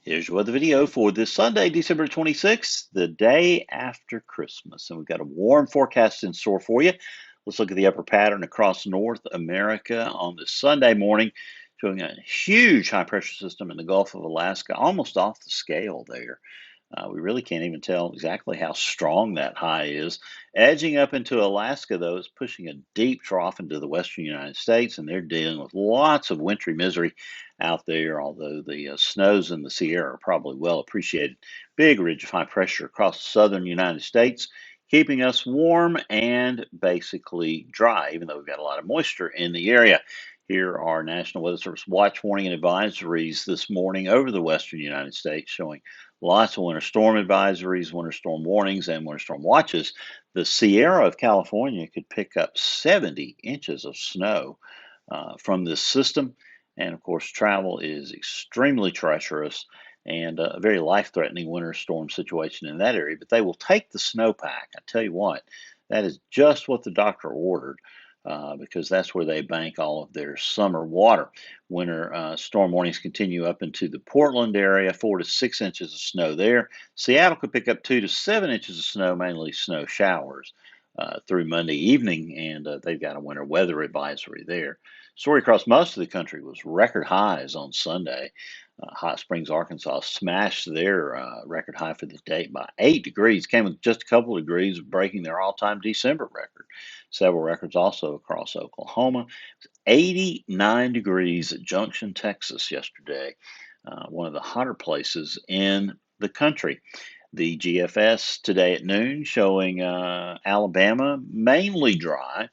Here's your weather video for this Sunday, December 26th, the day after Christmas. And we've got a warm forecast in store for you. Let's look at the upper pattern across North America on this Sunday morning, showing a huge high pressure system in the Gulf of Alaska, almost off the scale there. We really can't even tell exactly how strong that high is. Edging up into Alaska, though, is pushing a deep trough into the western United States, and they're dealing with lots of wintry misery out there, although the snows in the Sierra are probably well appreciated. Big ridge of high pressure across the southern United States, keeping us warm and basically dry, even though we've got a lot of moisture in the area. Here are National Weather Service watch, warning, and advisories this morning over the western United States, showing lots of winter storm advisories, winter storm warnings, and winter storm watches. The Sierra of California could pick up 70 inches of snow from this system. And of course, travel is extremely treacherous and a very life threatening winter storm situation in that area. But they will take the snowpack. I tell you what, that is just what the doctor ordered. Because that's where they bank all of their summer water. Winter storm warnings continue up into the Portland area, 4 to 6 inches of snow there. Seattle could pick up 2 to 7 inches of snow, mainly snow showers, through Monday evening, and they've got a winter weather advisory there. Story across most of the country was record highs on Sunday. Hot Springs, Arkansas smashed their record high for the day by 8 degrees, came with just a couple of degrees, breaking their all time December record. Several records also across Oklahoma. 89 degrees at Junction, Texas yesterday, one of the hotter places in the country. The GFS today at noon showing Alabama mainly dry.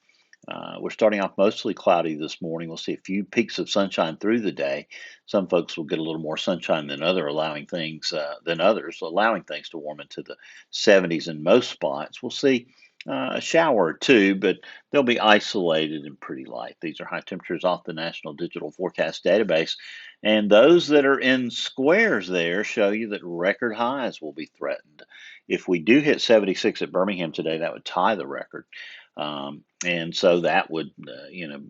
We're starting off mostly cloudy this morning. We'll see a few peaks of sunshine through the day. Some folks will get a little more sunshine than others, allowing things to warm into the 70s in most spots. We'll see a shower or two, but they'll be isolated and pretty light. These are high temperatures off the National Digital Forecast Database, and those that are in squares there show you that record highs will be threatened. If we do hit 76 at Birmingham today, that would tie the record. And so that would,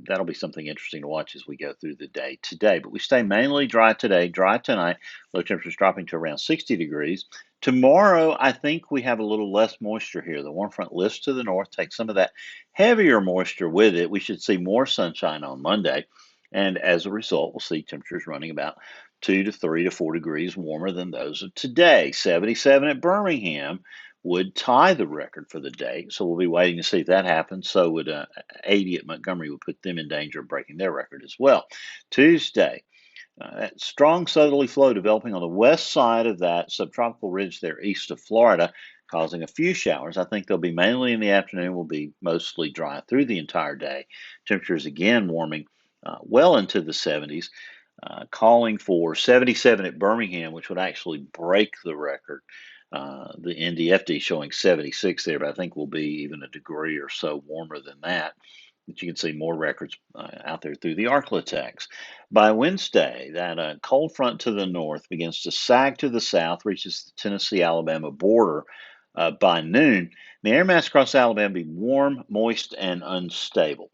that'll be something interesting to watch as we go through the day today. But we stay mainly dry today, dry tonight. Low temperatures dropping to around 60 degrees. Tomorrow, I think we have a little less moisture here. The warm front lifts to the north, takes some of that heavier moisture with it. We should see more sunshine on Monday. And as a result, we'll see temperatures running about 2 to 3 to 4 degrees warmer than those of today. 77 at Birmingham would tie the record for the day. So we'll be waiting to see if that happens. So would 80 at Montgomery would put them in danger of breaking their record as well. Tuesday, that strong southerly flow developing on the west side of that subtropical ridge there east of Florida, causing a few showers. I think they'll be mainly in the afternoon, will be mostly dry through the entire day. Temperatures again warming well into the 70s, calling for 77 at Birmingham, which would actually break the record. The NDFD showing 76 there, but I think will be even a degree or so warmer than that. But you can see more records out there through the Arklatex. By Wednesday, that cold front to the north begins to sag to the south, reaches the Tennessee-Alabama border by noon. The air mass across Alabama will be warm, moist, and unstable.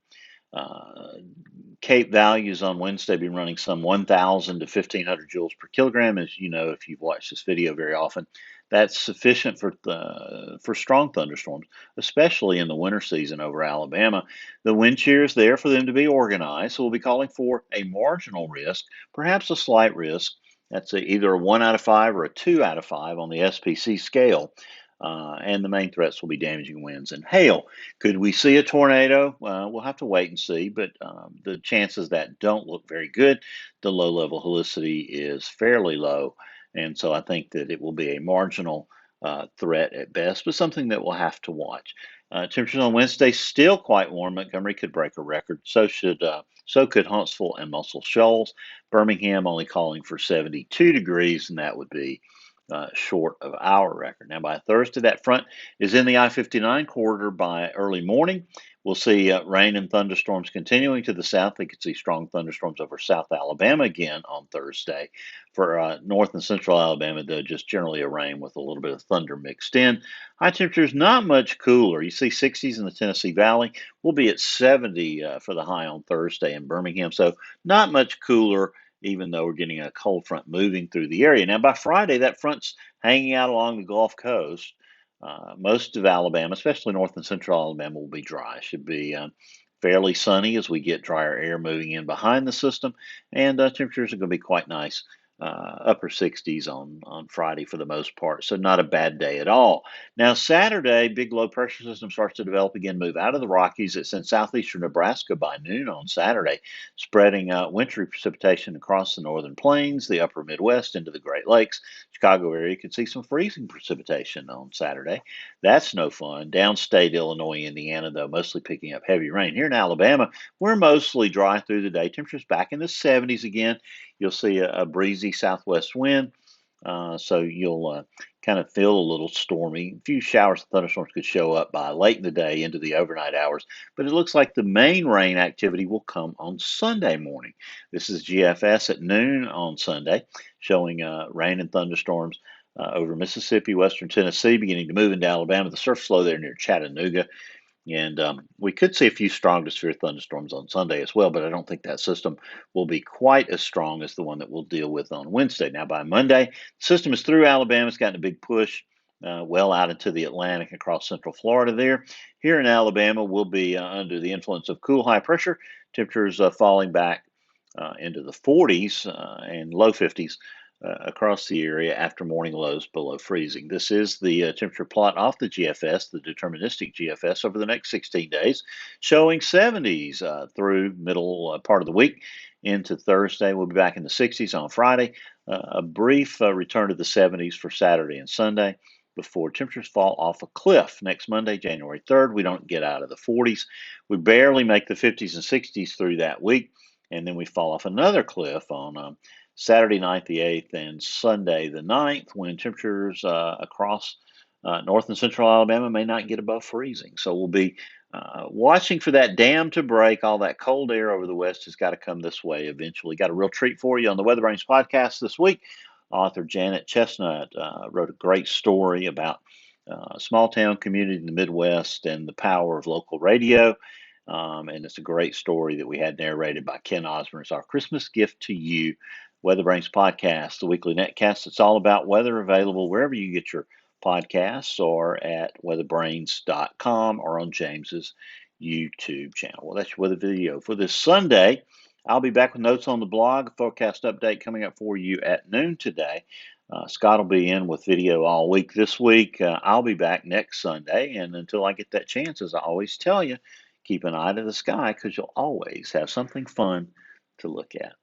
Cape values on Wednesday be running some 1,000 to 1,500 joules per kilogram. As you know, if you've watched this video very often, that's sufficient for strong thunderstorms, especially in the winter season over Alabama. The wind shear is there for them to be organized, so we'll be calling for a marginal risk, perhaps a slight risk. That's either a 1 out of 5 or a 2 out of 5 on the SPC scale. And the main threats will be damaging winds and hail. Could we see a tornado? We'll have to wait and see, but the chances that don't look very good. The low level helicity is fairly low, and so I think that it will be a marginal threat at best, but something that we'll have to watch. Temperatures on Wednesday still quite warm. Montgomery could break a record. So could Huntsville and Muscle Shoals. Birmingham only calling for 72 degrees, and that would be short of our record. Now, by Thursday, that front is in the I-59 corridor by early morning. We'll see rain and thunderstorms continuing to the south. We could see strong thunderstorms over South Alabama again on Thursday. For north and central Alabama, though, just generally a rain with a little bit of thunder mixed in. High temperatures not much cooler. You see 60s in the Tennessee Valley. We'll be at 70 for the high on Thursday in Birmingham, so not much cooler even though we're getting a cold front moving through the area. Now, by Friday, that front's hanging out along the Gulf Coast. Most of Alabama, especially north and central Alabama, will be dry. Should be fairly sunny as we get drier air moving in behind the system, and temperatures are going to be quite nice. Upper 60s on Friday for the most part, so not a bad day at all. Now, Saturday, big low pressure system starts to develop again, move out of the Rockies. It's in southeastern Nebraska by noon on Saturday, spreading wintry precipitation across the northern plains, the upper Midwest, into the Great Lakes. Chicago area could see some freezing precipitation on Saturday. That's no fun. Downstate Illinois, Indiana, though, mostly picking up heavy rain. Here in Alabama, we're mostly dry through the day. Temperatures back in the 70s again. You'll see a breezy southwest wind. So you'll kind of feel a little stormy. A few showers and thunderstorms could show up by late in the day into the overnight hours, but it looks like the main rain activity will come on Sunday morning. This is GFS at noon on Sunday, showing rain and thunderstorms over Mississippi, western Tennessee, beginning to move into Alabama. The surf's low there near Chattanooga. And we could see a few stratospheric thunderstorms on Sunday as well, but I don't think that system will be quite as strong as the one that we'll deal with on Wednesday. Now, by Monday, the system is through Alabama. It's gotten a big push well out into the Atlantic across central Florida there. Here in Alabama, we'll be under the influence of cool high pressure. Temperatures falling back into the 40s and low 50s across the area after morning lows below freezing. This is the temperature plot off the GFS, the deterministic GFS, over the next 16 days, showing 70s through middle part of the week into Thursday. We'll be back in the 60s on Friday. A brief return to the 70s for Saturday and Sunday before temperatures fall off a cliff next Monday, January 3rd. We don't get out of the 40s. We barely make the 50s and 60s through that week, and then we fall off another cliff on Saturday night, the 8th, and Sunday, the 9th, when temperatures across north and central Alabama may not get above freezing. So we'll be watching for that dam to break. All that cold air over the west has got to come this way eventually. Got a real treat for you on the Weather Brains podcast this week. Author Janet Chestnut wrote a great story about a small town community in the Midwest and the power of local radio. And it's a great story that we had narrated by Ken Osborne. It's our Christmas gift to you. Weather Brains podcast, the weekly netcast. It's all about weather, available wherever you get your podcasts or at weatherbrains.com or on James's YouTube channel. Well, that's your weather video for this Sunday. I'll be back with notes on the blog, forecast update coming up for you at noon today. Scott will be in with video all week this week. I'll be back next Sunday. And until I get that chance, as I always tell you, keep an eye to the sky because you'll always have something fun to look at.